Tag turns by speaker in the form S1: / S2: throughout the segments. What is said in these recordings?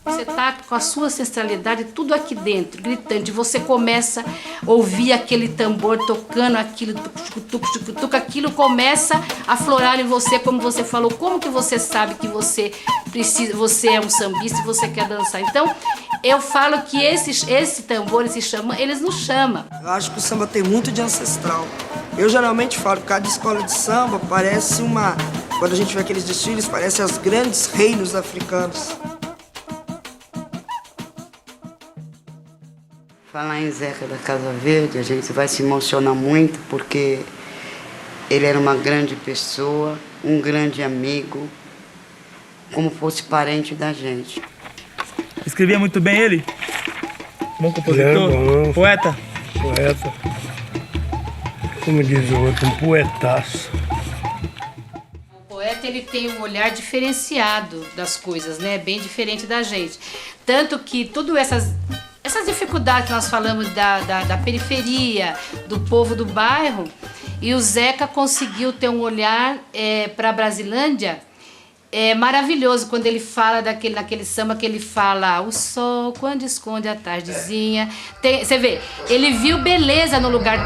S1: Você tá com a sua ancestralidade tudo aqui dentro, gritante. Você começa a ouvir aquele tambor tocando aquilo, aquilo começa a florar em você, como você falou. Como que você sabe que você precisa, você é um sambista e você quer dançar? Então, eu falo que esse tambor, esse xamã, eles nos chamam.
S2: Eu acho que o samba tem muito de ancestral. Eu geralmente falo que cada escola de samba parece uma... Quando a gente vê aqueles desfiles, parece os grandes reinos africanos.
S3: Falar em Zeca da Casa Verde, a gente vai se emocionar muito porque ele era uma grande pessoa, um grande amigo, como fosse parente da gente.
S4: Escrevia muito bem ele? Bom compositor?
S5: Bom.
S4: Poeta?
S5: Poeta. Como diz o outro, um poetaço.
S1: O poeta, ele tem um olhar diferenciado das coisas, né? Bem diferente da gente. Tanto que tudo essas dificuldades que nós falamos da periferia, do povo do bairro, e o Zeca conseguiu ter um olhar para a Brasilândia maravilhoso, quando ele fala naquele samba que ele fala o sol quando esconde a tardezinha. Você vê, ele viu beleza no lugar.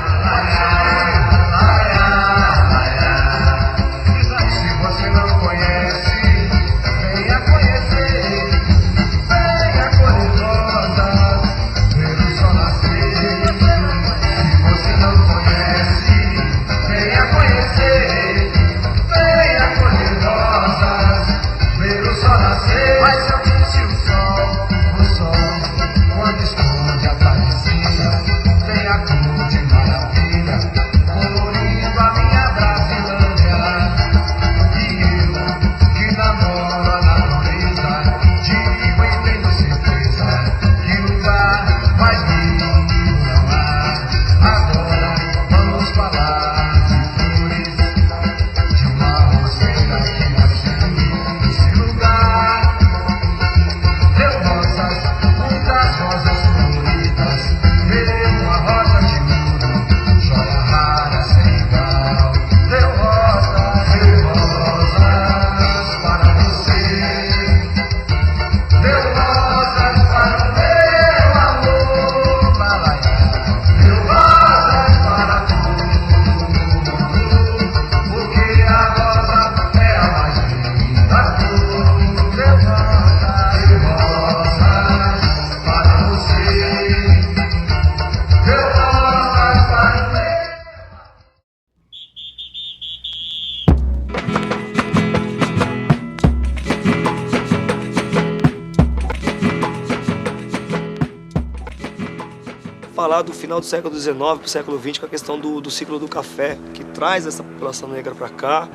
S2: Falar do final do século XIX para o século XX com a questão do ciclo do café, que traz essa população negra para cá,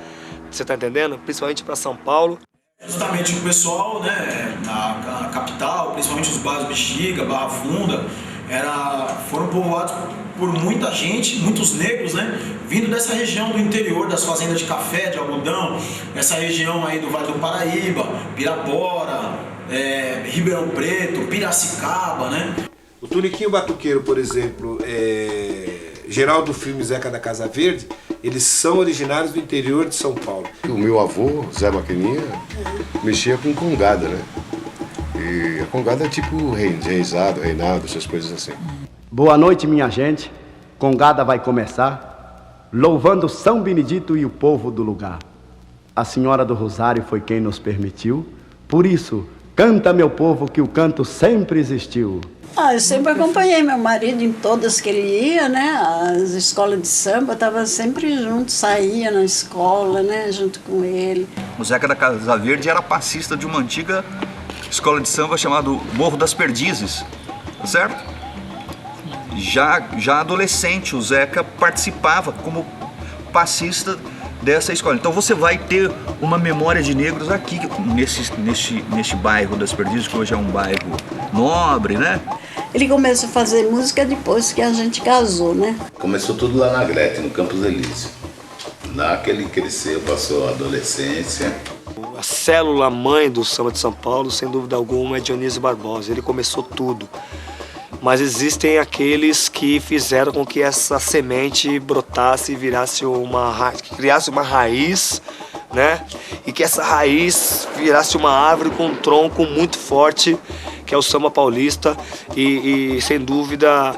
S2: você está entendendo? Principalmente para São Paulo.
S6: Justamente o pessoal, né, na capital, principalmente os bairros Bexiga, Barra Funda, foram povoados por muita gente, muitos negros, né, vindo dessa região do interior, das fazendas de café, de algodão, essa região aí do Vale do Paraíba, Pirapora, Ribeirão Preto, Piracicaba, né.
S7: O Tuniquinho Batuqueiro, por exemplo, Geraldo Filme e Zeca da Casa Verde, eles são originários do interior de São Paulo.
S8: O meu avô, Zé Maquininha, mexia com congada, né? E a congada é tipo reizado, reinado, essas coisas assim.
S9: Boa noite, minha gente. Congada vai começar, louvando São Benedito e o povo do lugar. A Senhora do Rosário foi quem nos permitiu, por isso, canta, meu povo, que o canto sempre existiu.
S10: Eu sempre acompanhei meu marido em todas que ele ia, né? As escolas de samba, estava sempre junto, saía na escola, né? Junto com ele.
S11: O Zeca da Casa Verde era passista de uma antiga escola de samba chamada Morro das Perdizes, tá certo? Já adolescente, o Zeca participava como passista dessa escola. Então você vai ter uma memória de negros aqui, neste bairro das Perdizes, que hoje é um bairro nobre, né?
S10: Ele começou a fazer música depois que a gente casou, né?
S8: Começou tudo lá na Grete, no Campos Elísio. Lá que ele cresceu, passou a adolescência.
S2: A célula mãe do samba de São Paulo, sem dúvida alguma, é Dionísio Barbosa. Ele começou tudo. mas existem aqueles que fizeram com que essa semente brotasse e virasse que criasse uma raiz, né? E que essa raiz virasse uma árvore com um tronco muito forte, que é o samba paulista, e sem dúvida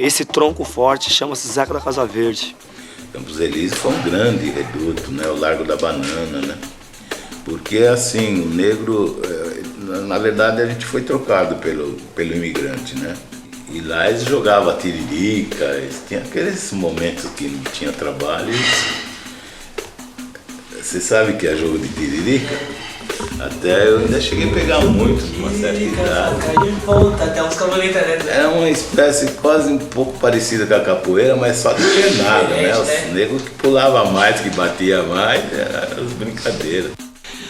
S2: esse tronco forte chama-se Zeca da Casa Verde.
S12: Campos Elíseos foi um grande reduto, né? O Largo da Banana, né? Porque assim, o negro, na verdade a gente foi trocado pelo imigrante, né? E lá eles jogavam tiririca, eles tinham aqueles momentos que não tinha trabalho. Você sabe que é jogo de tiririca? Até eu ainda cheguei a pegar muito, numa certa idade.
S4: Até uns cavaletes.
S12: Era uma espécie quase um pouco parecida com a capoeira, mas só de pernada, né? Os negros que pulavam mais, que batiam mais, eram as brincadeiras.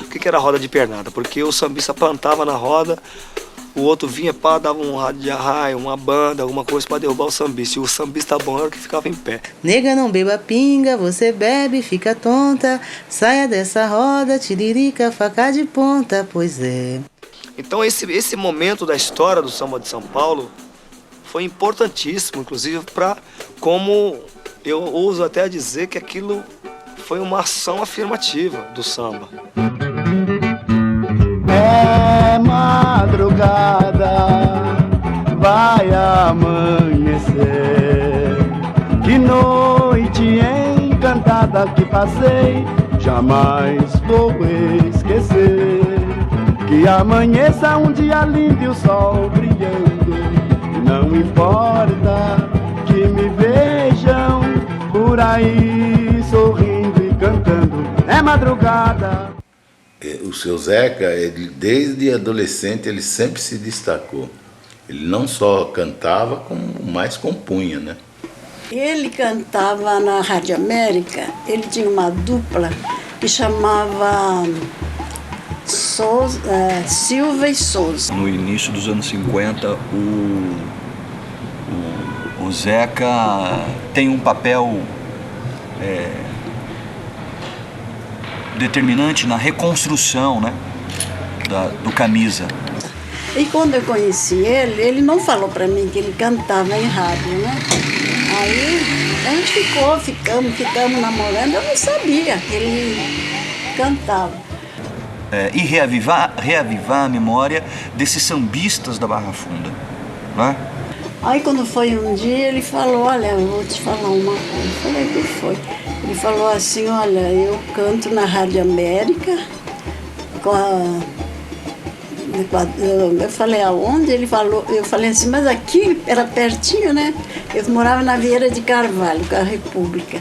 S2: O que era roda de pernada? Porque o sambista plantava na roda, o outro vinha, dava um rádio de arraio, uma banda, alguma coisa para derrubar o sambista. E o sambista bom era o que ficava em pé.
S13: Nega, não beba pinga, você bebe, fica tonta. Saia dessa roda, tiririca, faca de ponta, pois é.
S2: Então esse momento da história do samba de São Paulo foi importantíssimo, inclusive para, como eu ouso até dizer, que aquilo foi uma ação afirmativa do samba.
S9: É madrugada, vai amanhecer. Que noite encantada que passei, jamais vou esquecer. Que amanheça um dia lindo e o sol brilhando. Não importa que me vejam por aí sorrindo e cantando. É madrugada.
S12: O seu Zeca, ele, desde adolescente, ele sempre se destacou. Ele não só cantava, como mais compunha, né?
S10: Ele cantava na Rádio América, ele tinha uma dupla que chamava Silva e Souza.
S11: No início dos anos 50, o Zeca tem um papel determinante na reconstrução, né, do Camisa.
S10: E quando eu conheci ele não falou para mim que ele cantava em rádio, né? Aí a gente ficamos namorando, eu não sabia que ele cantava.
S11: E reavivar a memória desses sambistas da Barra Funda, né?
S10: Aí quando foi um dia, ele falou, olha, eu vou te falar uma coisa. Eu falei, o que foi? Ele falou assim, olha, eu canto na Rádio América, eu falei, aonde? Ele falou, eu falei assim, mas aqui era pertinho, né? Eu morava na Vieira de Carvalho, com a República.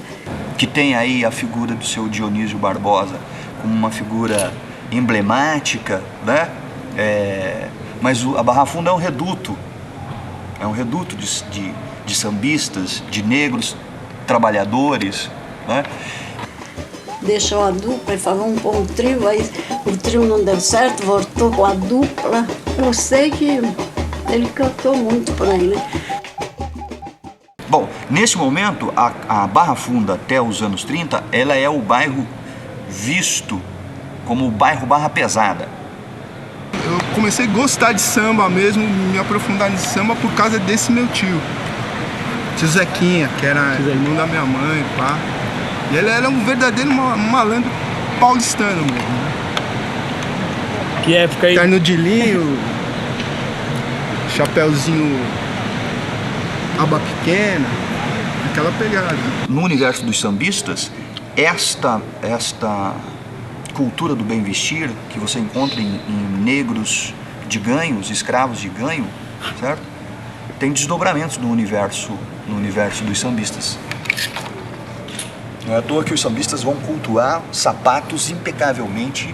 S11: Que tem aí a figura do seu Dionísio Barbosa como uma figura emblemática, né? Mas a Barra Funda é um reduto de sambistas, de negros trabalhadores, né?
S10: Deixou a dupla e falou, vamos pôr um trio, aí o trio não deu certo, voltou com a dupla. Eu sei que ele cantou muito por aí, né?
S11: Bom, nesse momento, a Barra Funda, até os anos 30, ela é o bairro visto como o bairro Barra Pesada.
S14: Eu comecei a gostar de samba mesmo, me aprofundar em samba por causa desse meu tio. Tio Zequinha, que era irmão da minha mãe, pá. E ele era um verdadeiro malandro paulistano mesmo, né?
S5: Que época aí?
S14: Terno de linho, chapéuzinho aba pequena, aquela pegada.
S11: No universo dos sambistas, esta cultura do bem vestir que você encontra em negros de ganhos, escravos de ganho, certo? Tem desdobramentos no universo dos sambistas. Não é à toa que os sambistas vão cultuar sapatos impecavelmente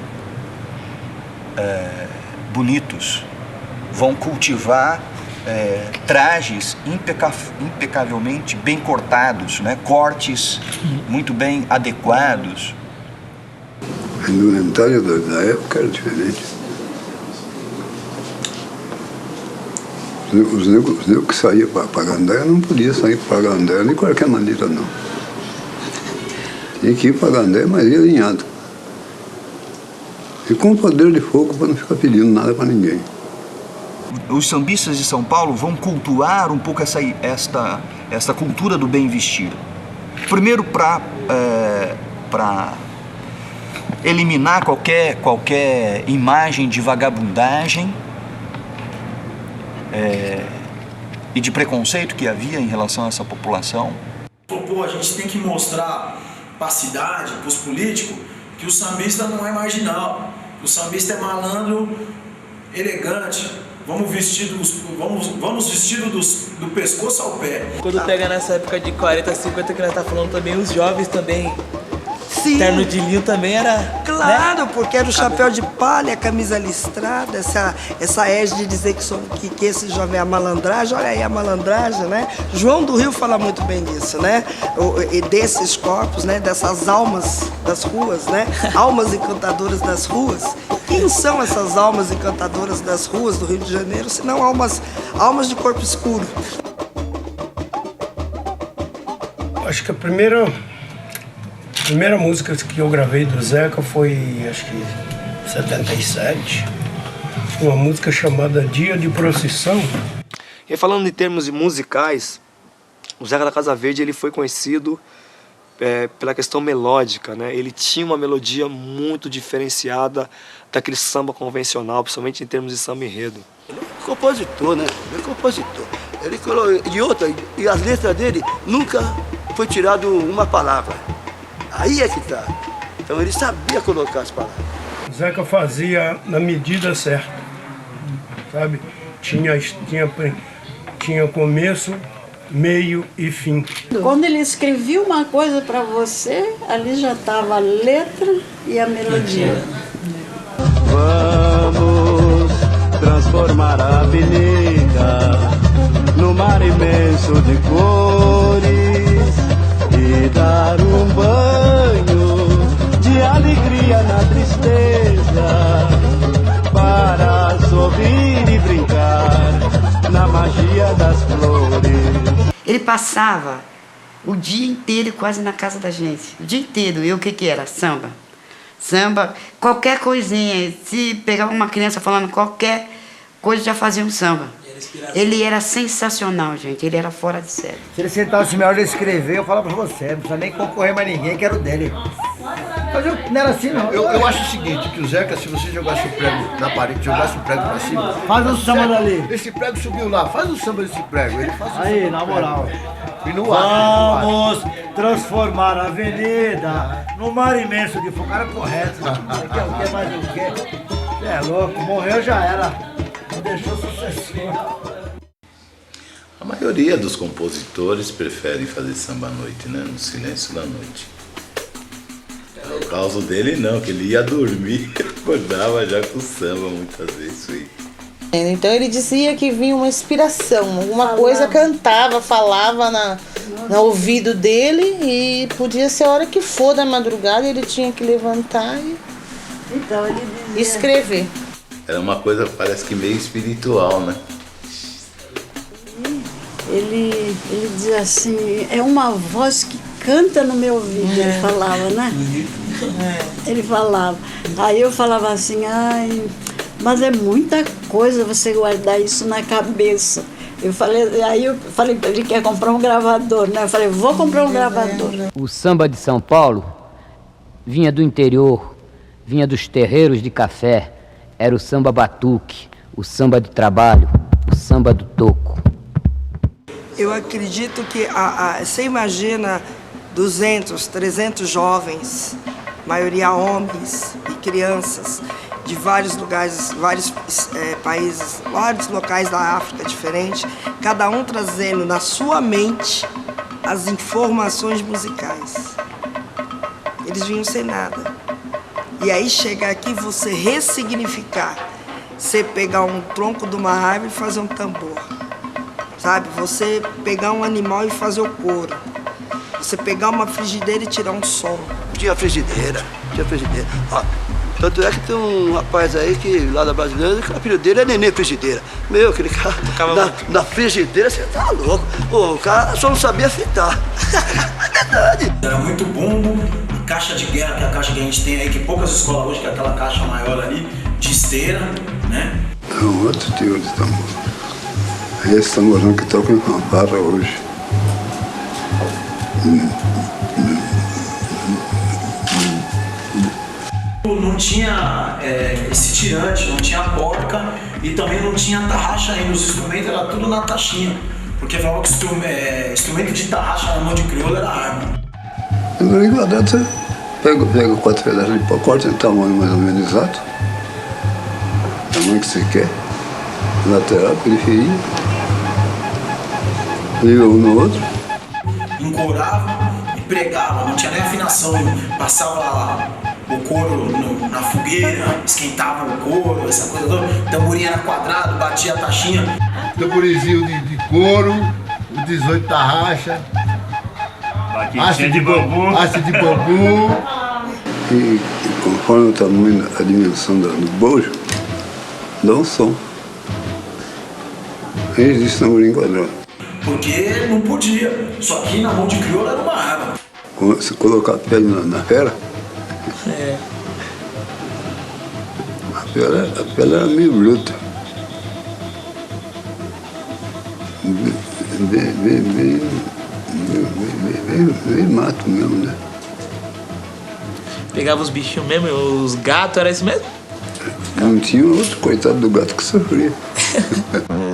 S11: bonitos, vão cultivar trajes impecavelmente bem cortados, né? Cortes muito bem adequados.
S15: A indumentária da época era diferente. Os negros que saíam para Pagandaia não podiam sair para Pagandaia de qualquer maneira, não. Tinha que ir para Pagandaia, mas ia alinhado. E com poder de fogo para não ficar pedindo nada para ninguém.
S11: Os sambistas de São Paulo vão cultuar um pouco esta cultura do bem vestir. Primeiro para eliminar qualquer imagem de vagabundagem e de preconceito que havia em relação a essa população.
S6: Pô, a gente tem que mostrar para a cidade, para os políticos, que o sambista não é marginal, que o sambista é malandro, elegante. Vamos vestidos do pescoço ao pé.
S13: Quando pega nessa época de 40, 50, que nós tá falando também, os jovens também.
S16: Sim.
S13: Terno de linho também era...
S16: Claro,
S13: né?
S16: porque era o chapéu de palha, a camisa listrada, essa égide de dizer que esse jovem é a malandragem. Olha aí a malandragem, né? João do Rio fala muito bem disso, né? E desses corpos, né? Dessas almas das ruas, né? Almas encantadoras das ruas. Quem são essas almas encantadoras das ruas do Rio de Janeiro, se não almas de corpo escuro?
S5: Acho que a primeira música que eu gravei do Zeca foi, acho que, 77. Uma música chamada Dia de Procissão.
S2: E falando em termos musicais, o Zeca da Casa Verde ele foi conhecido pela questão melódica, né? Ele tinha uma melodia muito diferenciada daquele samba convencional, principalmente em termos de samba enredo.
S17: Compositor, né? Ele é compositor. Ele e as letras dele nunca foi tirado uma palavra. Aí é que tá. Então ele sabia colocar as palavras.
S5: O Zeca fazia na medida certa, sabe? Tinha começo, meio e fim.
S10: Quando ele escrevia uma coisa para você, ali já estava a letra e a melodia.
S9: Vamos transformar a avenida no mar imenso de cores e dar um banho de alegria na tristeza para sorrir e brincar na magia das flores.
S3: Ele passava o dia inteiro quase na casa da gente. O dia inteiro. E o que era? Samba. Samba, qualquer coisinha. Se pegava uma criança falando qualquer coisa, já fazia um samba. Ele era sensacional, gente. Ele era fora de série.
S18: Se ele sentasse na hora de escrever, eu falo pra você, não precisa nem concorrer mais ninguém, que era o dele. Mas não era assim, não.
S17: Eu acho o seguinte, que o Zeca, se você jogasse o prego na parede, jogasse o prego pra cima...
S18: Faz um samba dali.
S17: Esse prego subiu lá, faz um samba desse prego. Ele faz
S18: aí, na moral.
S17: E no ar.
S18: Vamos transformar a avenida no mar imenso de fogo. Cara correto. Você quer o que mais o quê? Você é louco, morreu já era. Não deixou sucessor.
S12: A maioria dos compositores preferem fazer samba à noite, né? No silêncio da noite. No caso dele não, que ele ia dormir, acordava já com samba muitas vezes. Isso aí.
S13: Então ele dizia que vinha uma inspiração, alguma coisa cantava, falava no ouvido dele e podia ser a hora que for da madrugada, ele tinha que levantar e
S10: então, ele dizia...
S13: escrever.
S12: Era uma coisa, parece que meio espiritual, né?
S10: Ele dizia assim, é uma voz que canta no meu ouvido, ele falava, né? Ele falava. Aí eu falava assim, ai, mas é muita coisa você guardar isso na cabeça. Aí eu falei, ele quer comprar um gravador, né? Eu falei, vou comprar um gravador.
S19: O samba de São Paulo vinha do interior, vinha dos terreiros de café. Era o samba batuque, o samba de trabalho, o samba do toco.
S16: Eu acredito que você imagina 200, 300 jovens, maioria homens e crianças, de vários lugares, vários países, vários locais da África diferentes, cada um trazendo na sua mente as informações musicais. Eles vinham sem nada. E aí chegar aqui, você ressignificar, você pegar um tronco de uma árvore e fazer um tambor. Sabe? Você pegar um animal e fazer o coro. Você pegar uma frigideira e tirar um som.
S17: Tinha frigideira. Ó, tanto é que tem um rapaz aí que lá da brasileira, que o apelido dele é Nenê Frigideira. Meu, aquele cara na frigideira, você tá louco. O cara só não sabia fritar. É verdade.
S6: Era muito bumbo, caixa de guerra, que é a caixa que a gente tem aí, que poucas escolas hoje, que é aquela caixa maior ali, de esteira, né?
S15: É um outro tipo de tambor. É esse tamborão que toca em fanfarra hoje.
S6: Não tinha esse tirante, não tinha porca e também não tinha tarraxa ainda. Os instrumentos era tudo na taxinha. Porque falava que instrumento de tarraxa na mão de crioula era arma.
S15: No enquadrado você pega 4 pedaços de pau, corta em tamanho mais ou menos exato. O tamanho que você quer. Lateral, periferia. Liga um no outro.
S6: Encorava e pregava, não tinha nem afinação. Passava o couro na fogueira, esquentava o couro, essa coisa toda. Tamborim era quadrado, batia a taxinha.
S7: Tamborinzinho de couro, o 18 tarraxa. Haste de bambu.
S15: E conforme o tamanho, a dimensão do bojo, dá um som. Aí existe tamborim quadrado.
S6: Porque não podia. Só que na mão de crioula era uma arma.
S15: Se colocar a pele na fera, a pele era meio bruta. Bem mato mesmo, né?
S20: Pegava os bichinhos mesmo, os gatos, era isso mesmo?
S15: Não tinha outro coitado do gato que sofria.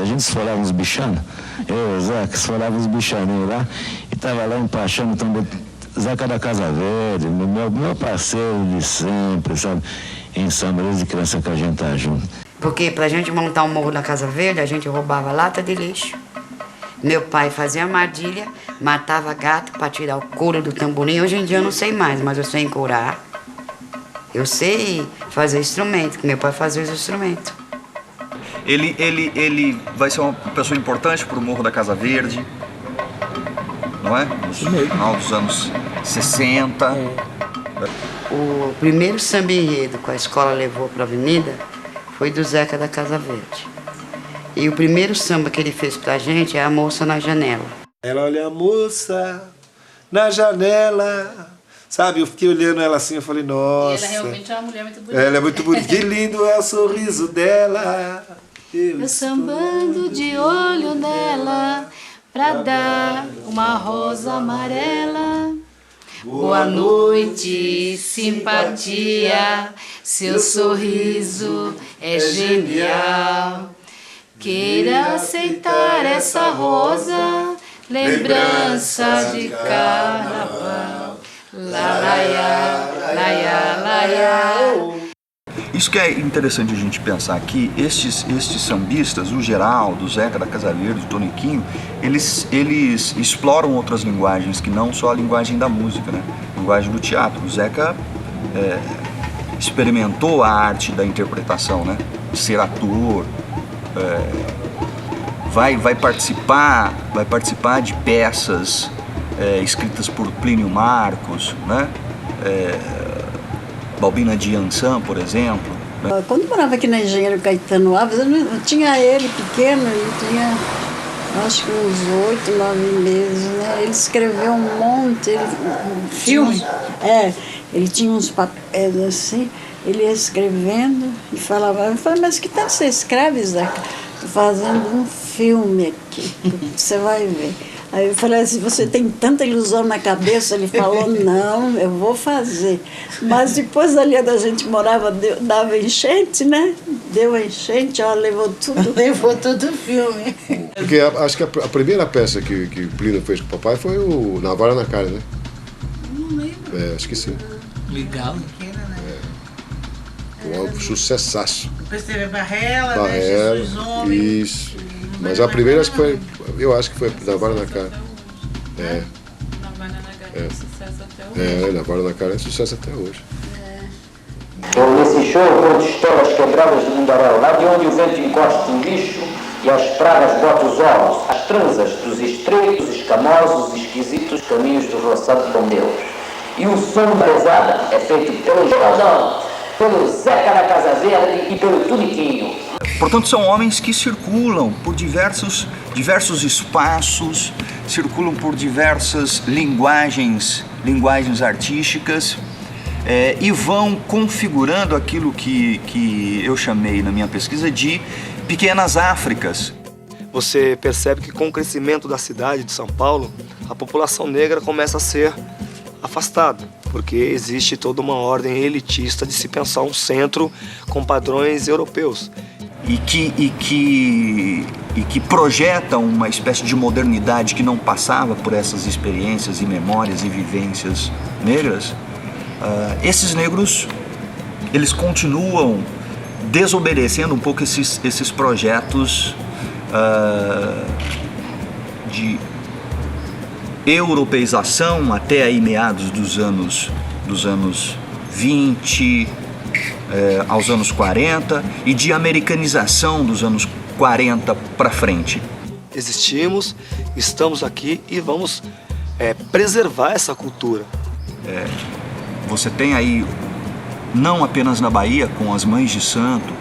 S21: A gente esfolava os bichanos, eu e o Zeca, esfolava os bichaninhos lá e tava lá empachando o tambor. Zeca da Casa Verde, meu parceiro de sempre, sabe? Em samba desde criança que a gente tá junto.
S3: Porque pra gente montar um morro na Casa Verde, a gente roubava lata de lixo. Meu pai fazia armadilha, matava gato para tirar o couro do tamborim. Hoje em dia eu não sei mais, mas eu sei encorar. Eu sei fazer instrumento, que meu pai fazia os instrumentos.
S11: Ele vai ser uma pessoa importante para o Morro da Casa Verde, não é? No final dos anos 60.
S3: O primeiro samba enredo que a escola levou para a avenida foi do Zeca da Casa Verde. E o primeiro samba que ele fez pra gente é A Moça na Janela.
S7: Ela olha a moça na janela. Sabe, eu fiquei olhando ela assim, eu falei, nossa.
S1: E ela realmente é uma mulher muito bonita.
S7: Ela é muito bonita. Que lindo é o sorriso dela.
S1: Eu sambando de olho nela pra dar uma rosa amarela. Boa noite, simpatia, seu sorriso é genial. Queira aceitar essa rosa, lembrança de carnaval. Laiá, laiá, laiá.
S11: Isso que é interessante a gente pensar aqui, estes sambistas, o Geraldo, o Zeca da Casa Verde, o Toniquinho, eles exploram outras linguagens que não só a linguagem da música, né? A linguagem do teatro. O Zeca experimentou a arte da interpretação, né? De ser ator, vai participar de peças escritas por Plínio Marcos, né? Balbina de Ançã, por exemplo. Né?
S10: Quando eu morava aqui na Engenheiro Caetano Alves, eu tinha ele pequeno, ele tinha acho que uns 8, 9 meses, né? Ele escreveu um monte, filme. Ele tinha uns papéis assim, ele ia escrevendo e falava, eu falei, mas que tanto você escreve, Zeca? Estou fazendo um filme aqui, você vai ver. Aí eu falei assim, você tem tanta ilusão na cabeça? Ele falou, não, eu vou fazer. Mas depois ali onde a gente morava, dava enchente, né? Deu a enchente, ó, levou tudo o filme.
S8: Porque acho que a primeira peça que o Plínio fez com o papai foi o Na Vara na Cara, né?
S10: Não lembro.
S8: Acho que sim.
S20: Legal.
S8: Um sucessaço.
S13: Depois teve a Barrela,
S8: Barrela,
S13: né? Jesus Homem.
S8: Isso. Mas a primeira acho que foi, eu acho que foi Na Vara na Cara.
S1: Na Vara na Cara é sucesso até hoje.
S8: Na Vara na Cara é sucesso até hoje.
S19: Nesse show conto histórias quebradas do mundaréu, lá de onde o vento encosta o lixo e as pragas botam os ovos, as transas dos estreitos, escamosos e esquisitos caminhos do roçado com Deus. E o som da pesada é feito pelo Geraldão, pelo Zeca da Casa Verde e pelo Tuniquinho.
S11: Portanto, são homens que circulam por diversos espaços, circulam por diversas linguagens artísticas. e vão configurando aquilo que eu chamei na minha pesquisa de pequenas Áfricas.
S2: Você percebe que com o crescimento da cidade de São Paulo, a população negra começa a ser afastada, porque existe toda uma ordem elitista de se pensar um centro com padrões europeus.
S11: E que projetam uma espécie de modernidade que não passava por essas experiências e memórias e vivências negras, esses negros, eles continuam desobedecendo um pouco esses projetos de europeização até aí meados dos anos 20, aos anos 40, e de americanização dos anos 40 para frente.
S2: Existimos, estamos aqui e vamos preservar essa cultura.
S11: Você tem aí, não apenas na Bahia, com as Mães de Santo,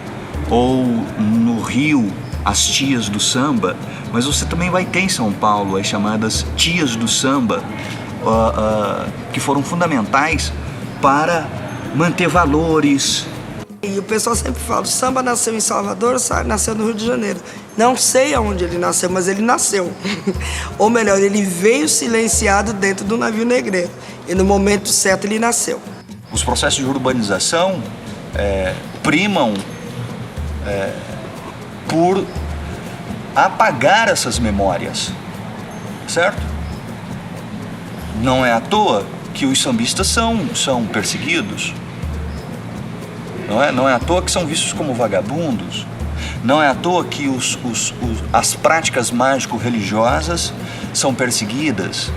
S11: ou no Rio, as Tias do Samba, mas você também vai ter em São Paulo as chamadas Tias do Samba, que foram fundamentais para manter valores.
S16: E o pessoal sempre fala, o samba nasceu em Salvador, nasceu no Rio de Janeiro. Não sei aonde ele nasceu, mas ele nasceu. Ou melhor, ele veio silenciado dentro do navio negreiro. E no momento certo ele nasceu.
S11: Os processos de urbanização primam por apagar essas memórias, certo? Não é à toa que os sambistas são perseguidos. Não é à toa que são vistos como vagabundos. Não é à toa que as práticas mágico-religiosas são perseguidas.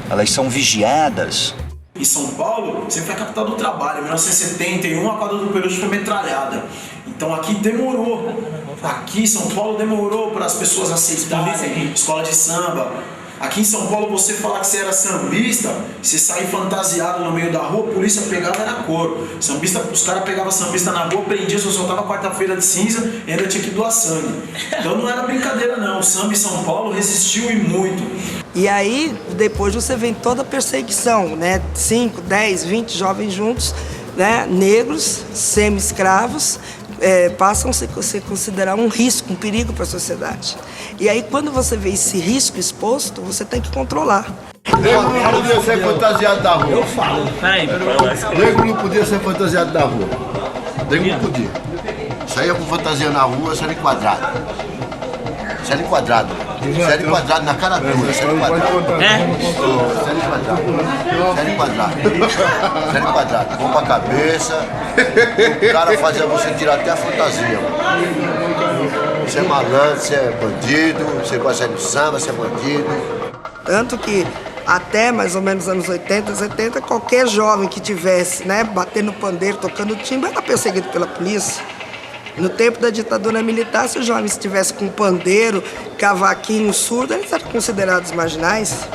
S11: Elas são vigiadas.
S6: E São Paulo sempre foi a capital do trabalho. Em 1971, a quadra do Peruche foi metralhada. Então aqui demorou. Aqui São Paulo demorou para as pessoas aceitarem escola de samba. Aqui em São Paulo, você falar que você era sambista, você sair fantasiado no meio da rua, a polícia pegava era couro. Sambista, os caras pegavam sambista na rua, prendiam, só soltava quarta-feira de cinza e ainda tinha que doar sangue. Então não era brincadeira não, o samba em São Paulo resistiu e muito.
S16: E aí, depois você vê toda a perseguição, né? 5, 10, 20 jovens juntos, né? Negros, semi-escravos, passam a se considerar um risco, um perigo para a sociedade. E aí, quando você vê esse risco exposto, você tem que controlar.
S8: Negro não podia ser fantasiado da rua.
S20: Eu falo.
S8: Negro não podia ser fantasiado da rua. Negro não podia. Saía com fantasia na rua, série enquadrado. Série enquadrado. Série enquadrado na cara dura, série enquadrado. Série enquadrado. Série enquadrado. Série enquadrado. Mão pra cabeça. O cara fazia você tirar até a fantasia. Você é malandro, você é bandido, você gosta de samba, você é bandido.
S16: Tanto que até mais ou menos anos 80, 70, qualquer jovem que tivesse, né, batendo pandeiro, tocando timbre, era perseguido pela polícia. No tempo da ditadura militar, se os jovens estivessem com pandeiro, cavaquinho, surdo, eles eram considerados marginais.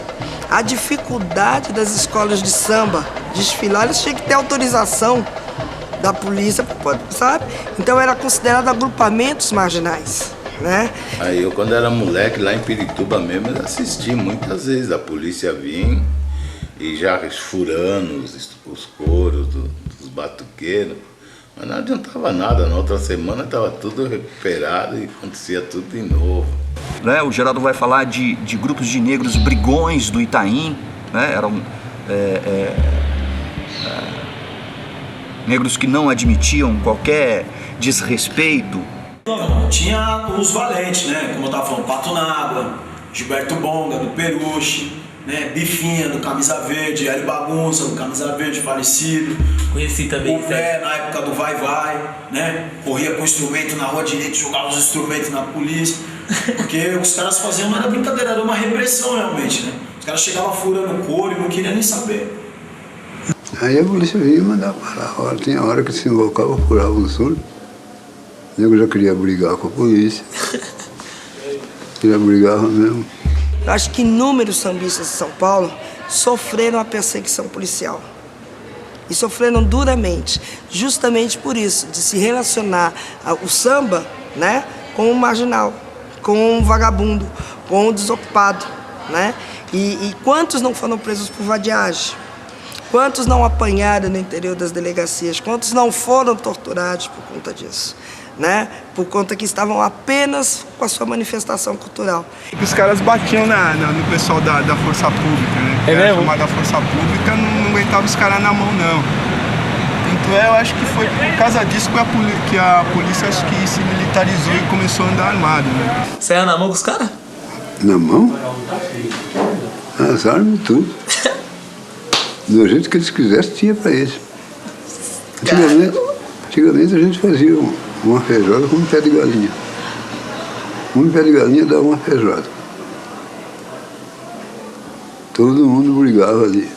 S16: A dificuldade das escolas de samba desfilar, eles tinham que ter autorização da polícia, sabe? Então era considerado agrupamentos marginais, né?
S12: Aí eu, quando era moleque, lá em Pirituba mesmo, eu assisti muitas vezes a polícia vir e já furando os coros dos batuqueiros. Mas não adiantava nada, na outra semana estava tudo recuperado e acontecia tudo de novo.
S11: Né? O Geraldo vai falar de grupos de negros brigões do Itaim, né? Eram negros que não admitiam qualquer desrespeito.
S6: Tinha os valentes, né? Como eu estava falando, Pato Nágua, Gilberto Bonga, do Peruche, né? Bifinha, do Camisa Verde, Hélio Bagunça, do Camisa Verde, falecido.
S20: Conheci também.
S6: O Pé, na época do Vai Vai, né? Corria com instrumento na rua direita, jogava os instrumentos na polícia. Porque os caras faziam, não era brincadeira, era uma repressão realmente, né? Os caras chegavam furando o couro e não queriam nem saber.
S15: Aí a polícia vinha e mandava parar. Tinha hora que se invocava, furava o surdo. Eu já queria brigar com a polícia. Queria brigar mesmo.
S16: Eu acho que inúmeros sambistas de São Paulo sofreram a perseguição policial. E sofreram duramente, justamente por isso, de se relacionar o samba, né, com o marginal, com o vagabundo, com o desocupado, né? E quantos não foram presos por vadiagem? Quantos não apanharam no interior das delegacias? Quantos não foram torturados por conta disso? Né? Por conta que estavam apenas com a sua manifestação cultural.
S14: Os caras batiam no pessoal da Força Pública, né?
S20: É mesmo?
S14: Chamada Força Pública, não aguentava os caras na mão, não. Então eu acho que foi por causa disso que a polícia acho que se militarizou e começou a andar armado, né?
S20: Você ia na mão com os caras?
S15: Na mão? As armas e tudo. Do jeito que eles quisessem, tinha pra eles. Antigamente a gente fazia uma feijoada com um pé de galinha. Um pé de galinha dava uma feijoada. Todo mundo brigava ali.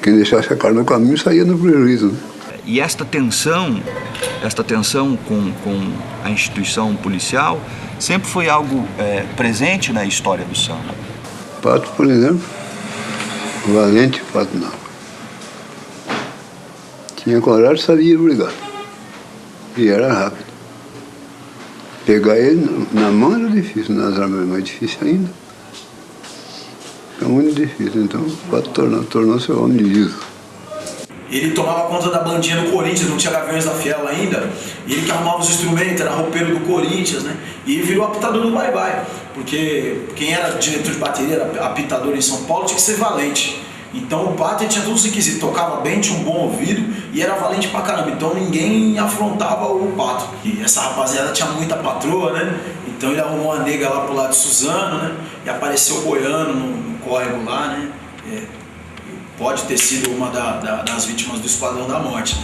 S15: Quem deixasse a carne no caminho saía no prejuízo. Né?
S11: E esta tensão com a instituição policial sempre foi algo presente na história do samba.
S15: Pato, por exemplo, valente Pato não. Tinha coragem, sabia brigar. E era rápido. Pegar ele na mão era difícil, nas armas era mais difícil ainda. É muito difícil, então o Pato tornou-se homem de liso.
S6: Ele tomava conta da bandinha do Corinthians, não tinha Gaviões da Fiel ainda. E ele que arrumava os instrumentos, era roupeiro do Corinthians, né? E virou apitador do bye-bye. Porque quem era diretor de bateria, era apitador em São Paulo, tinha que ser valente. Então o Pato tinha todos os requisitos, tocava bem, tinha um bom ouvido e era valente pra caramba. Então ninguém afrontava o Pato. E essa rapaziada tinha muita patroa, né? Então ele arrumou uma nega lá pro lado de Suzano, né? E apareceu boiando no córrego lá, né? Pode ter sido uma das vítimas do Esquadrão da Morte.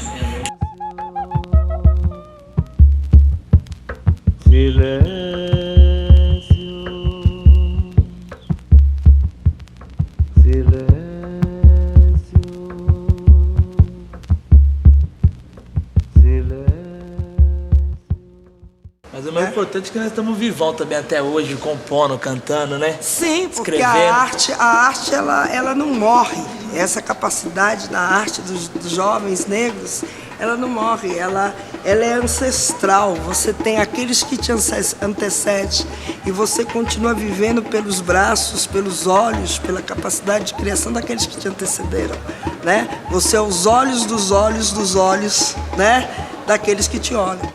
S20: Mas o mais importante é que nós estamos vivão também até hoje, compondo, cantando, né?
S16: Sim, porque
S20: escrevendo.
S16: a arte ela não morre. Essa capacidade da arte dos jovens negros, ela não morre, ela é ancestral. Você tem aqueles que te antecedem e você continua vivendo pelos braços, pelos olhos, pela capacidade de criação daqueles que te antecederam, né? Você é os olhos dos olhos dos olhos, né? Daqueles que te olham.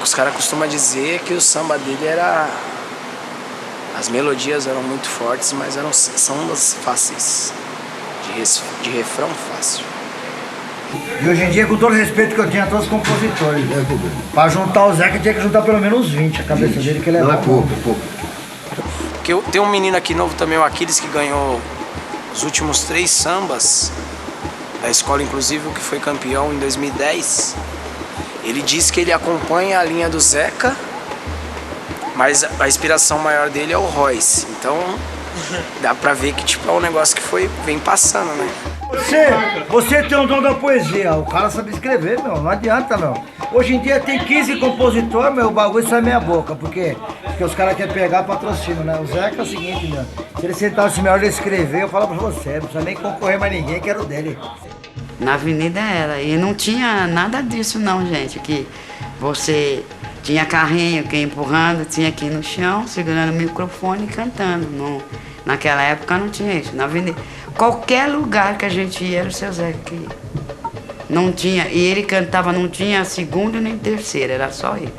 S4: Os caras costumam dizer que o samba dele era... As melodias eram muito fortes, mas eram sambas fáceis, de refrão fácil.
S18: E hoje em dia, com todo o respeito que eu tinha a todos os compositores, pra juntar o Zeca tinha que juntar pelo menos 20, a cabeça dele que ele é
S8: Não, é pouco, é pouco.
S4: Porque tem um menino aqui novo também, o Aquiles, que ganhou os últimos 3 sambas da escola, inclusive o que foi campeão em 2010. Ele diz que ele acompanha a linha do Zeca, mas a inspiração maior dele é o Royce. Então dá pra ver que tipo, é um negócio que vem passando, né?
S18: Você tem o dom da poesia, o cara sabe escrever, meu, não adianta, meu. Hoje em dia tem 15 compositores, meu, o bagulho sai meia boca, porque os caras querem pegar patrocínio, né? O Zeca é o seguinte, meu, se ele sentasse melhor de escrever, eu falo pra você, não precisa nem concorrer mais ninguém, que era o dele.
S3: Na avenida era, e não tinha nada disso não, gente, que você tinha carrinho, que ia empurrando, tinha aqui no chão, segurando o microfone e cantando. Naquela época não tinha isso, na avenida. Qualquer lugar que a gente ia era o seu Zeca que ia. Não tinha, e ele cantava, não tinha segunda nem terceira, era só ele.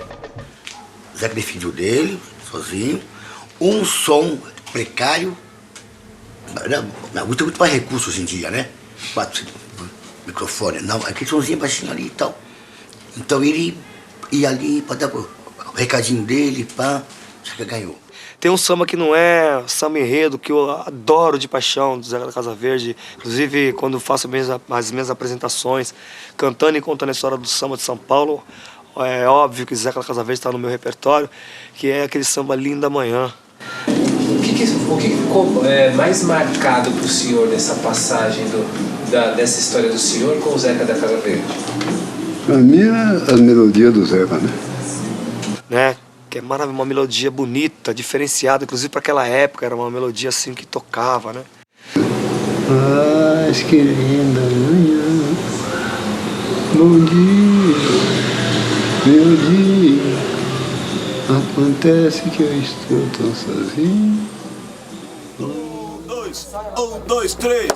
S8: Zeca definiu dele, sozinho, um som precário. Na música tem muito mais recursos hoje em dia, né? 4 microfone, não, aquele somzinho baixinho ali e tal. Então ele ia ali para dar o recadinho dele, pá, Zeca ganhou.
S2: Tem um samba que não é samba enredo, que eu adoro de paixão, do Zeca da Casa Verde. Inclusive, quando faço as minhas apresentações, cantando e contando a história do samba de São Paulo, é óbvio que Zeca da Casa Verde está no meu repertório, que é aquele samba Linda Manhã.
S22: O que ficou mais marcado para o senhor dessa passagem dessa história do senhor com o Zeca da Casa Verde?
S15: Para mim é a melodia do Zeca,
S2: né? Que é uma melodia bonita, diferenciada, inclusive para aquela época, era uma melodia assim que tocava, né?
S15: Mas que linda manhã, bom dia, meu dia, acontece que eu estou tão sozinho. 1, 2,
S7: 2. 1, 2, 3.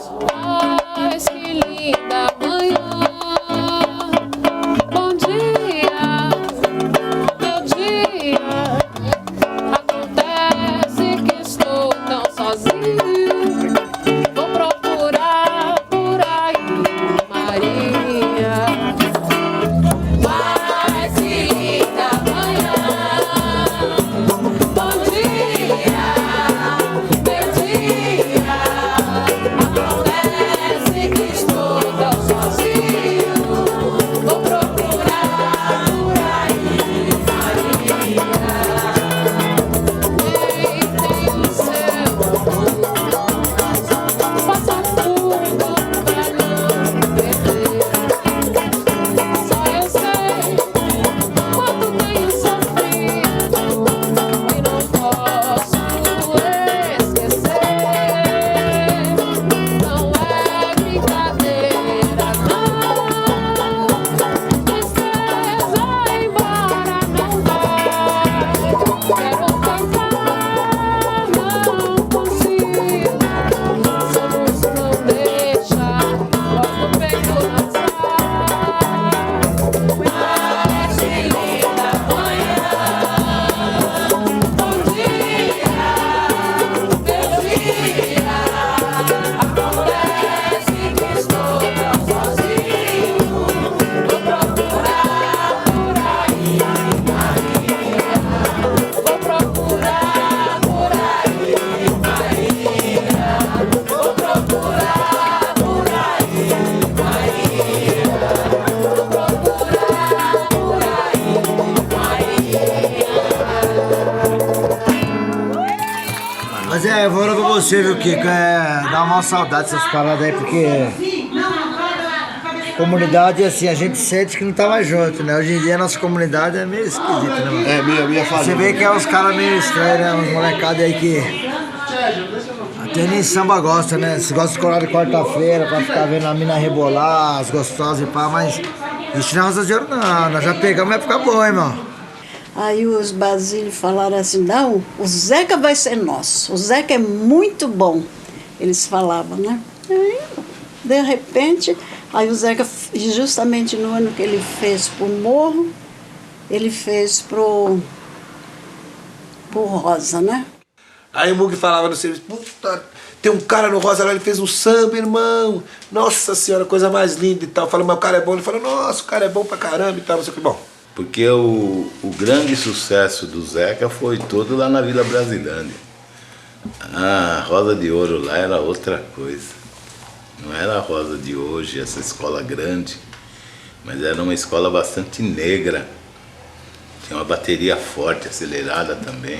S5: Mas que linda manhã. Bom dia, meu dia. Acontece que estou tão sozinho. Vou procurar por aí, Maria. Mas que linda manhã. Bom dia, meu dia. Acontece que estou tão sozinho. Vou procurar por aí, Maria. Quem tem o seu amor, faça tudo pra não perder. Só eu sei quanto tenho sofrido e não posso esquecer. Não é brincadeira, não. Tristeza embora não vai. Quero cantar, não consigo. Soluço não deixa logo peito mas que linda manhã. Bom dia, meu dia. Acontece que estou tão sozinho. Vou procurar por aí, Maria. Vou procurar por aí, Maria. Vou procurar por aí, Maria. Vou procurar por aí,
S18: Mas eu vou falar pra você, viu, Kiko? Dá uma saudade dessas paradas aí, porque comunidade, assim, a gente sente que não tá mais junto, né? Hoje em dia a nossa comunidade é meio esquisita, né, mano?
S8: É, minha família.
S18: Você vê que é uns caras meio estranhos, né? Uns molecados aí que até nem samba gosta, né? Você gosta de colar de quarta-feira pra ficar vendo a mina rebolar, as gostosas e pá, mas isso não é rosa de ouro, não. Nós já pegamos, vai ficar bom, irmão.
S10: Aí os Basílios falaram assim, não, o Zeca vai ser nosso, o Zeca é muito bom. Eles falavam, né? Aí, de repente, aí o Zeca, justamente no ano que ele fez pro Morro, ele fez pro Rosa, né?
S7: Aí o Mug falava no serviço, puta, tem um cara no Rosa lá, ele fez um samba, irmão. Nossa senhora, coisa mais linda e tal. Eu falei, mas o cara é bom. Ele falou, nossa, o cara é bom pra caramba e tal, não sei o que. Bom,
S12: Porque o grande sucesso do Zeca foi todo lá na Vila Brasilândia. A Rosa de Ouro lá era outra coisa. Não era a Rosa de hoje, essa escola grande, mas era uma escola bastante negra. Tinha uma bateria forte, acelerada também.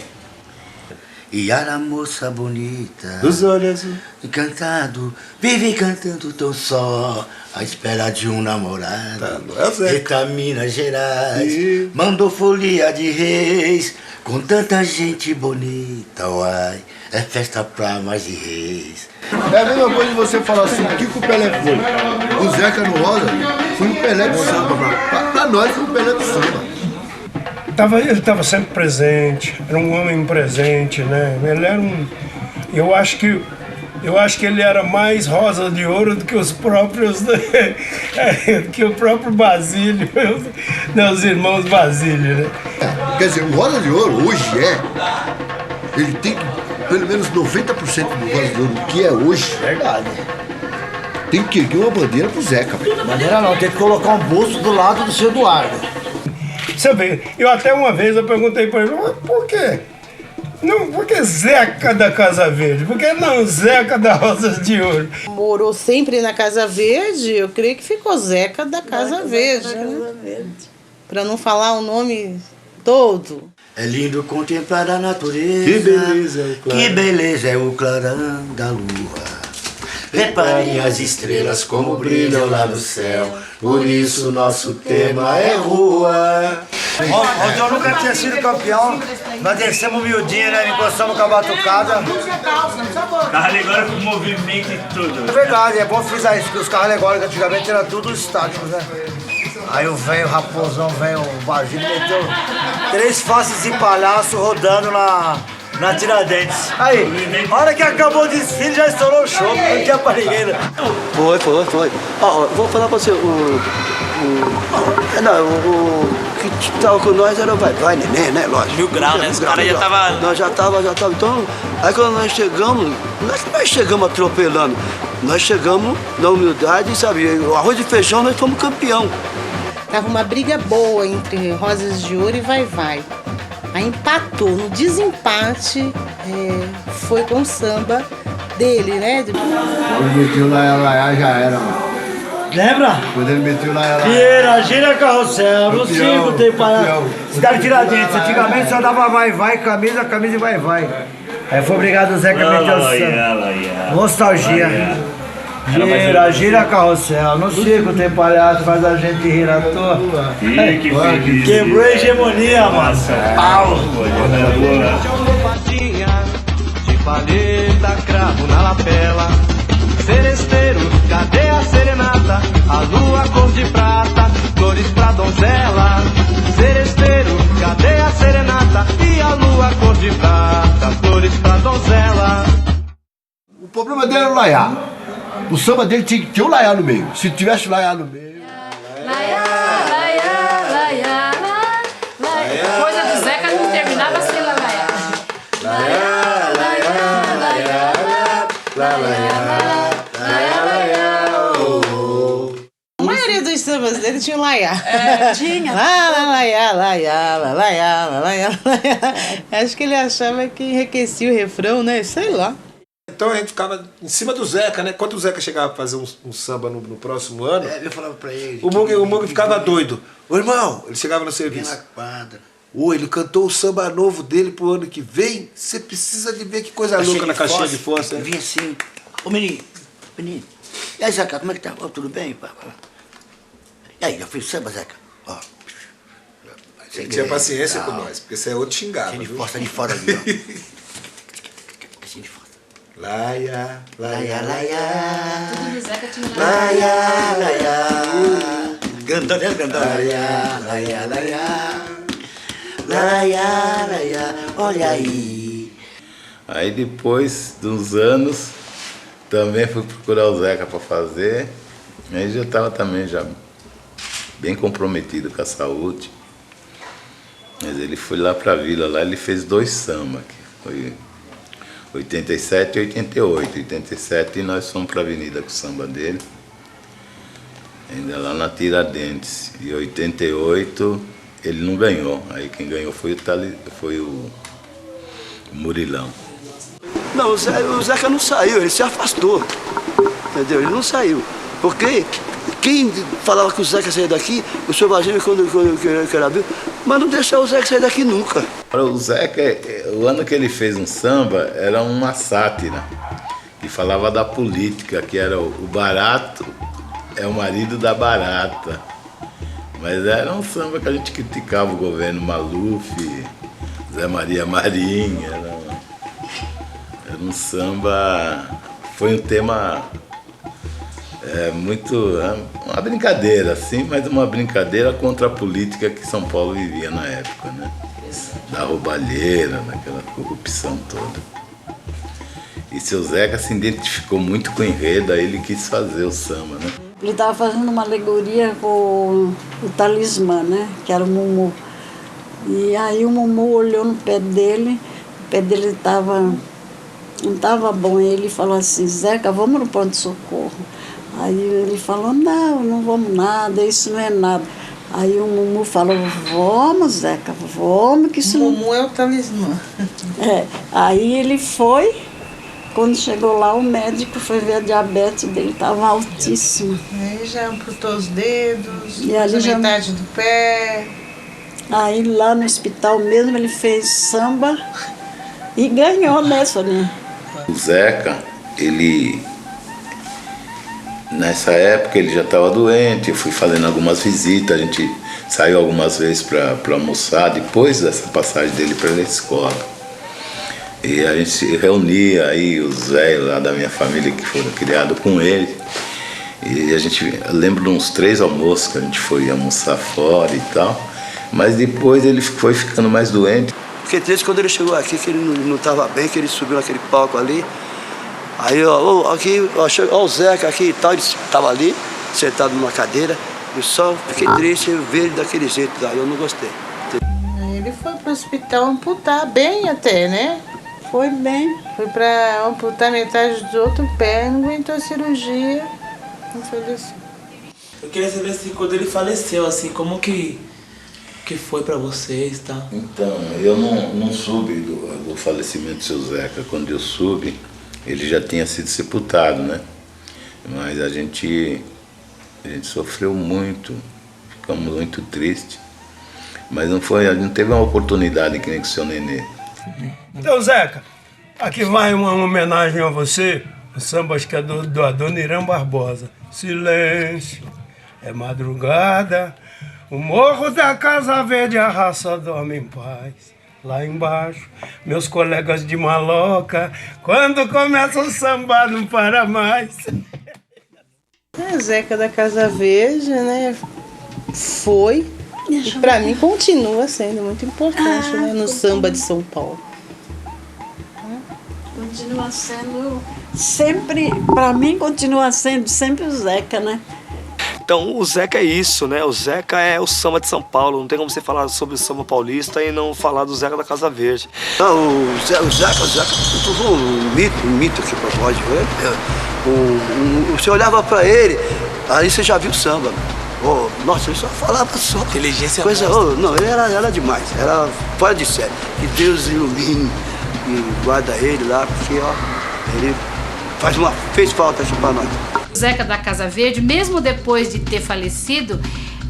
S9: E era moça bonita,
S7: dos olhos azuis,
S9: encantado, vive cantando tão só, à espera de um namorado. Eita, Minas Gerais, mandou folia de reis, com tanta gente bonita, uai, é festa pra mais de reis.
S8: É a mesma coisa de você falar assim, o que o Pelé foi? O Zeca no Rosa foi o Pelé do samba, pra nós foi o Pelé do samba.
S23: Ele estava sempre presente, era um homem presente, né? Ele era um. Eu acho que ele era mais Rosa de Ouro do que os próprios. Que o próprio Basílio, os irmãos Basílio, né?
S8: Quer dizer, o Rosa de Ouro hoje ele tem pelo menos 90% do Rosa de Ouro que é hoje.
S18: Verdade.
S8: Tem que erguer uma bandeira pro Zeca, velho.
S18: Bandeira não, tem que colocar um busto do lado do seu Eduardo.
S23: Você vê, eu até uma vez eu perguntei para ele, mas por quê? Não, por que Zeca da Casa Verde? Por que não Zeca da Rosas de Ouro?
S13: Morou sempre na Casa Verde, eu creio que ficou Zeca da Casa Verde, né? Para não falar o nome todo.
S9: É lindo contemplar a natureza.
S7: Que beleza é o clarão.
S9: Que beleza é o clarão da lua. Reparem as estrelas como brilham lá no céu. Por isso nosso tema é rua.
S18: Onde eu nunca tinha sido campeão, nós descemos miudinho, né? Encostamos com a batucada.
S11: Carro alegórico com movimento e tudo.
S18: É verdade, é bom frisar isso, porque os carros alegóricos antigamente eram tudo estáticos, né? Aí o velho Raposão, o Basílio, meteu 3 faces de palhaço rodando na Tiradentes. Aí, a hora que acabou o desfile, já estourou o show, não tinha pra ninguém, né?
S1: Foi. Ó, vou falar pra você, o que tava com nós era o Vai Neném, né? Lógico.
S20: Mil Grau, né? Os caras já tava...
S1: Nós já tava. Então, aí quando nós chegamos, nós chegamos atropelando. Nós chegamos na humildade, sabe? O arroz e feijão, nós fomos campeão.
S13: Tava uma briga boa entre Rosas de Ouro e Vai. Aí empatou. No desempate, foi com o samba dele, né?
S15: Quando meteu Laia já era, mano.
S18: Lembra?
S15: Quando ele meteu Laia.
S18: Vieira, gira carrossel, no circo tem palhaço. Cidade Tiradentes, antigamente só dava vai, camisa e vai. Aí foi obrigado o Zeca a meter o samba. Nostalgia. Gira carrossel, no circo tem palhaço, faz a gente rir à toa. Quebrou a hegemonia, massa. Pau!
S5: De palheta, cravo na lapela. Seresteiro, cadê a serenata? A lua cor de prata, flores pra donzela. Seresteiro, cadê a serenata? E a lua cor de prata, flores pra donzela.
S8: O problema dele era o Laiá. O samba dele tinha que ter o Laiá no meio. Se tivesse o Laiá no meio...
S17: Coisa do Zeca não terminava sem Laiá.
S13: A maioria dos sambas dele tinha um Laiá.
S10: Tinha.
S13: Laiá. Acho que ele achava que enriquecia o refrão, né? Sei lá.
S7: Então a gente ficava em cima do Zeca, né? Quando o Zeca chegava pra fazer um samba no próximo ano,
S9: Eu falava pra ele.
S7: o Mug ficava doido. Ô irmão, ele chegava no serviço.
S9: Vem na quadra.
S7: Ô, ele cantou o samba novo dele pro ano que vem. Você precisa de ver que coisa louca na caixinha de força.
S9: Vinha assim. Ô menino. E aí, Zeca, como é que tá? Ô, tudo bem? E aí, já fez samba, Zeca? Ó.
S7: Ele tinha paciência com nós, porque você é outro xingado.
S9: Assim de força de fora ali, ó. Assim de fora.
S7: Laia.
S17: Tudo do Zeca tinha
S9: Laia. Grandão. Laia. Olha aí.
S12: Aí depois de uns anos, também fui procurar o Zeca para fazer. Aí já estava também já bem comprometido com a saúde. Mas ele foi lá para a vila, lá ele fez 2 sambas. Foi 87 e 88. 87 nós fomos para a avenida com o samba dele. Ainda lá na Tiradentes. E 88 ele não ganhou. Aí quem ganhou foi o Murilão.
S1: Não, o Zeca não saiu, ele se afastou. Entendeu? Ele não saiu. Porque quem falava que o Zeca saía daqui, o senhor Vagino, quando era vivo, mas não deixava o Zeca sair daqui nunca.
S12: O Zeca, o ano que ele fez um samba, era uma sátira. Que falava da política, que era o barato é o marido da barata. Mas era um samba que a gente criticava o governo Maluf, Zé Maria Marinho. Era um samba... Foi um tema muito... Uma brincadeira, assim, mas uma brincadeira contra a política que São Paulo vivia na época, né? Da roubalheira, daquela corrupção toda. E seu Zeca se identificou muito com o enredo, aí ele quis fazer o samba, né?
S10: Ele estava fazendo uma alegoria com o talismã, né? Que era o Mumu. E aí o Mumu olhou no pé dele, o pé dele não estava bom. E ele falou assim, Zeca, vamos no pronto-socorro. Aí ele falou, não vamos nada, isso não é nada. Aí o Mumu falou, vamos, Zeca, vamos, que isso
S13: Mumu é o talismã.
S10: Aí ele foi. Quando chegou lá, o médico foi ver a diabetes dele, estava altíssima.
S13: Aí já amputou os dedos,
S10: e ali já
S13: metade do pé.
S10: Aí lá no hospital mesmo ele fez samba e ganhou, né, Soninha?
S12: O Zeca, ele... Nessa época ele já estava doente, eu fui fazendo algumas visitas, a gente saiu algumas vezes para almoçar, depois dessa passagem dele para a escola. E a gente se reunia aí, os velhos lá da minha família que foram criados com ele. E a gente, eu lembro de uns 3 almoços que a gente foi almoçar fora e tal. Mas depois ele foi ficando mais doente.
S1: Fiquei triste quando ele chegou aqui, que ele não estava bem, que ele subiu naquele palco ali. Aí, ó, aqui, ó o Zeca aqui e tal, ele estava ali, sentado numa cadeira. Eu só fiquei triste ver ele daquele jeito, eu não gostei.
S13: Ele foi pro hospital amputar bem até, né?
S10: Foi bem.
S13: Foi pra amputar metade do outro pé, não aguentou a cirurgia, não faleceu.
S20: Eu queria saber assim, quando ele faleceu, assim, como que foi pra vocês e tal?
S12: Então, eu não soube do falecimento do seu Zeca. Quando eu soube, ele já tinha sido sepultado, né? Mas a gente sofreu muito, ficamos muito tristes. Mas a gente não teve uma oportunidade que nem com o seu Nenê.
S23: Então, Zeca, aqui vai uma homenagem a você, o samba acho que é do Adoniran Barbosa. Silêncio, é madrugada, o morro da Casa Verde, a raça dorme em paz. Lá embaixo, meus colegas de maloca, quando começa o samba não para mais.
S13: Zeca da Casa Verde, né, foi e pra mim continua sendo muito importante, né, no samba de São Paulo.
S10: Continua sendo sempre, pra mim continua sendo sempre o Zeca, né?
S2: Então o Zeca é isso, né? O Zeca é o samba de São Paulo. Não tem como você falar sobre o samba paulista e não falar do Zeca da Casa Verde.
S1: Não, o Zeca foi um mito que pode ver. Você olhava pra ele, aí você já viu o samba. Oh, nossa, ele só falava só.
S20: Inteligência
S1: coisa. Oh, não, ele era demais, era fora de série. Que Deus ilumine e guarda ele lá, porque ó, ele fez falta aqui pra nós.
S17: Zeca da Casa Verde, mesmo depois de ter falecido,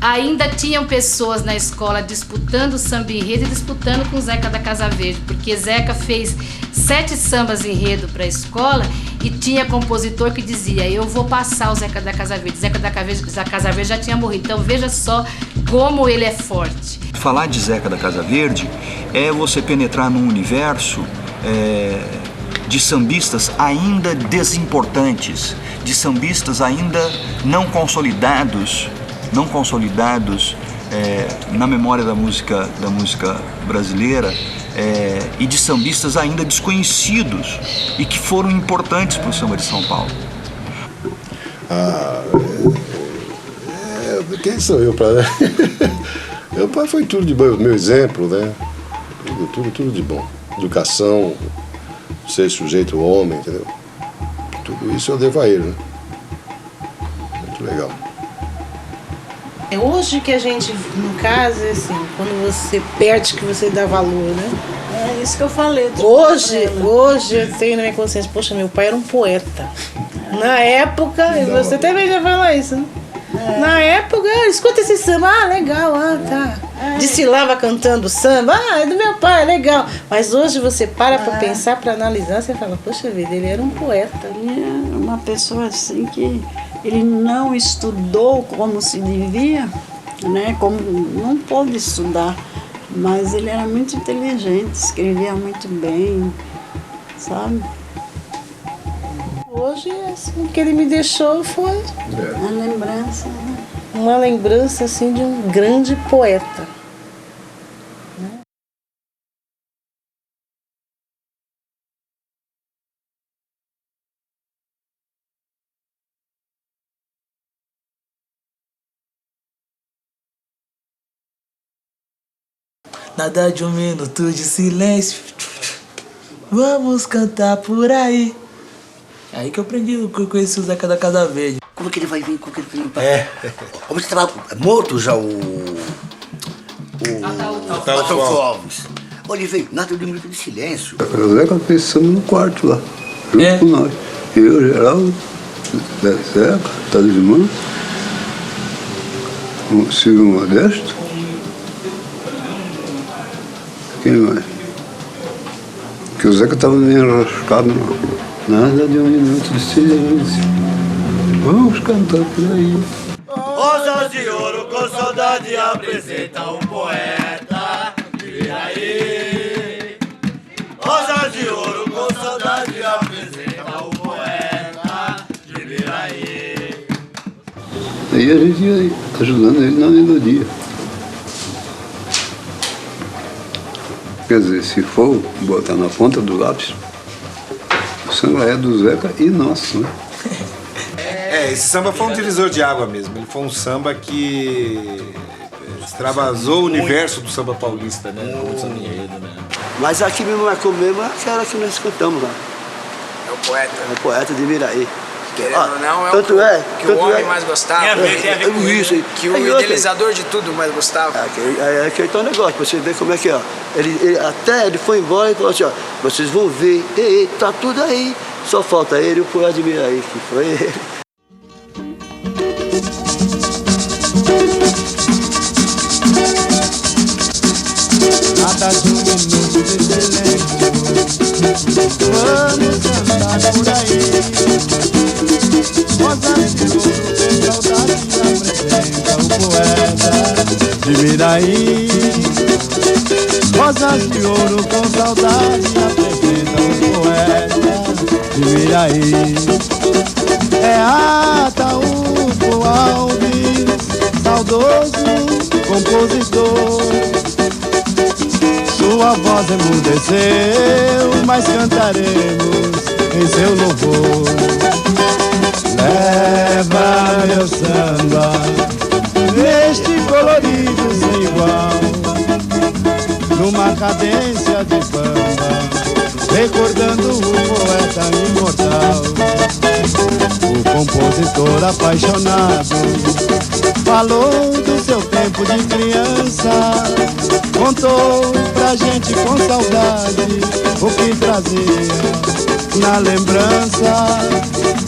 S17: ainda tinham pessoas na escola disputando o samba enredo e disputando com o Zeca da Casa Verde, porque Zeca fez 7 sambas enredo para a escola e tinha compositor que dizia: eu vou passar o Zeca da Casa Verde. Zeca da Casa Verde já tinha morrido, então veja só como ele é forte.
S11: Falar de Zeca da Casa Verde é você penetrar num universo de sambistas ainda desimportantes, de sambistas ainda não consolidados na memória da música brasileira, e de sambistas ainda desconhecidos e que foram importantes para o samba de São Paulo.
S14: Quem sou eu para... Meu pai foi tudo de bom, meu exemplo, né? Tudo de bom. Educação, ser sujeito homem, entendeu? Tudo isso eu devo a ele, né? Muito legal.
S13: É hoje que a gente, no caso, é assim, quando você perde que você dá valor, né?
S10: É isso que eu falei.
S13: Hoje eu tenho na minha consciência, poxa, meu pai era um poeta. Na época, e você também já falou isso, né? Na época, escuta esse samba, legal, tá. Desfilava cantando samba, é do meu pai, legal. Mas hoje você para pensar, para analisar, você fala, poxa vida, ele era um poeta.
S10: Ele era uma pessoa assim que ele não estudou como se devia, né? Como não pôde estudar, mas ele era muito inteligente, escrevia muito bem, sabe?
S13: Hoje, assim, o que ele me deixou foi
S10: uma lembrança, né?
S13: Uma lembrança assim de um grande poeta.
S20: Nada de um minuto de silêncio, vamos cantar por aí. Aí que eu aprendi, que eu conheci o Zeca da Casa Verde.
S9: Como que ele vai vir? Como que ele vai vir? Como você estava morto já o Adolfo Alves. Olha, ele veio, nada de um minuto de silêncio.
S15: O Zeca pensando no quarto lá, junto com nós. Eu, Geraldo, Zeca, Talismã, o Silvio Modesto. Quem mais? Que o Zeca estava meio enroscado, não. Nada de um minuto de silêncio. Vamos cantar por aí.
S5: Rosas de ouro com saudade apresenta o poeta. Vira aí. Rosas de ouro com saudade apresenta o poeta. Vira aí.
S15: Aí a gente ia ajudando ele na melodia. Quer dizer, se for botar na ponta do lápis, o samba é do Zeca e nosso, né?
S7: Esse samba foi um divisor de água mesmo. Ele foi um samba que extravasou o universo do samba paulista, né? O samba enredo, né?
S1: Mas aqui mesmo marcou mesmo aquela que nós cantamos lá.
S4: É o poeta.
S1: É o poeta de Miraí.
S4: Querendo ou não, é
S1: tanto
S4: que o homem mais gostava.
S1: Tem a ver com
S4: isso.
S1: isso.
S4: Que o idealizador de tudo mais gostava.
S1: É aquele tal negócio, pra você ver como é que é. Ó. Ele foi embora e falou assim, ó, vocês vão ver, tá tudo aí. Só falta ele e o poeta de Miraí, que foi ele.
S5: Nada de um minuto de silêncio. Vamos cantar por aí. Rosas de ouro com saudade apresenta o poeta de Miraí. Rosas de ouro com saudade apresenta o poeta de Miraí. É Ataúfo Alves, saudoso compositor. Sua voz emudeceu, mas cantaremos em seu louvor. Leva meu samba neste colorido sem igual, numa cadência de bamba, recordando o poeta imortal. O compositor apaixonado falou do seu tempo de criança, contou pra gente com saudade o que trazia na lembrança.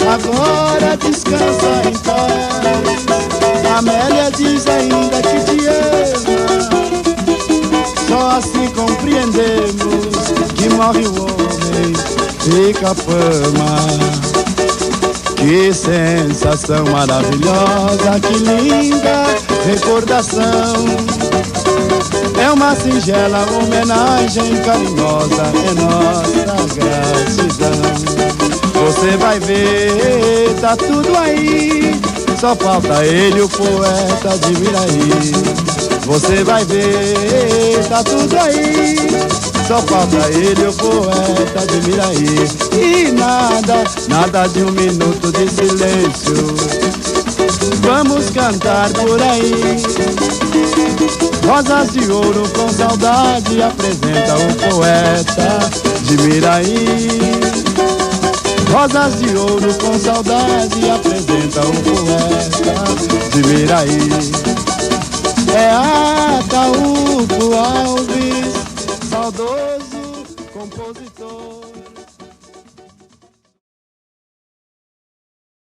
S5: Agora descansa em paz, Amélia diz ainda que te ama. Só assim compreendemos que morre o homem, fica a fama. Que sensação maravilhosa, que linda recordação. É uma singela homenagem carinhosa, é nossa gratidão. Você vai ver, tá tudo aí, só falta ele, o poeta de Miraí. Você vai ver, tá tudo aí, só falta ele, o poeta de Miraí. E nada de um minuto de silêncio. Vamos cantar por aí. Rosas de ouro com saudade apresenta o poeta de Miraí. Rosas de ouro com saudade apresenta o poeta de Miraí. É Ataúfo Alves, saudoso compositor.